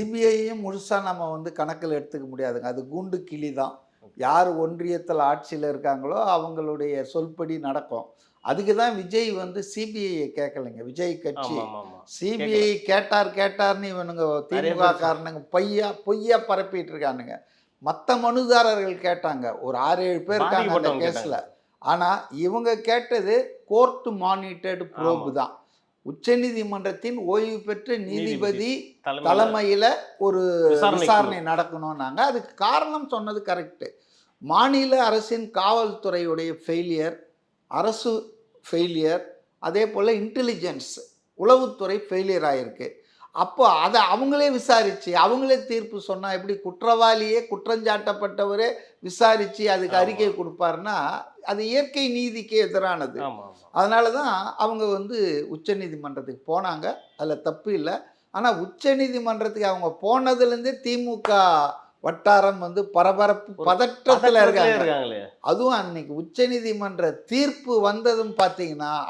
சிபிஐயும் முழுசாக நம்ம வந்து கணக்கில் எடுத்துக்க முடியாதுங்க. அது கூண்டு கிளி தான். யார் ஒன்றியத்தில் ஆட்சியில் இருக்காங்களோ அவங்களுடைய சொல்படி நடக்கும். அதுக்கு தான் விஜய் வந்து சிபிஐயை கேட்கலைங்க. விஜய் கட்சி சிபிஐ கேட்டார்னு இவனுங்க திமுக காரணங்க பொய்யா பரப்பிட்டு இருக்கானுங்க. மற்ற மனுதாரர்கள் கேட்டாங்க, ஒரு 6-7 பேர் இருக்காங்க அந்த கேஸில். ஆனால் இவங்க கேட்டது கோர்ட் மானிட்டர்டு ப்ரோப் தான். உச்சநீதிமன்றத்தின் ஓய்வு பெற்ற நீதிபதி தலைமையில் ஒரு விசாரணை நடக்கணும்னாங்க. அதுக்கு காரணம் சொன்னது கரெக்டு. மாநில அரசின் காவல்துறையுடைய ஃபெயிலியர், அரசு ஃபெயிலியர், அதே போல் இன்டெலிஜென்ஸ் உளவுத்துறை ஃபெயிலியர் ஆகிருக்கு. அப்போ அதை அவங்களே விசாரித்து அவங்களே தீர்ப்பு சொன்னால் எப்படி? குற்றவாளியே குற்றஞ்சாட்டப்பட்டவரே விசாரித்து அதுக்கு அறிக்கை கொடுப்பாருன்னா அது இயற்கை நீதிக்கு எதிரானது. அதனால தான் அவங்க வந்து உச்சநீதிமன்றத்துக்கு போனாங்க. அதில் தப்பு இல்லை. ஆனால் உச்சநீதிமன்றத்துக்கு அவங்க போனதுலேருந்தே திமுக வட்டாரம் வந்து பரபரப்பு பதற்றத்தில் இருக்காங்க. அதுவும் அன்னைக்கு உச்சநீதிமன்ற தீர்ப்பு வந்ததும் பார்த்தீங்கன்னா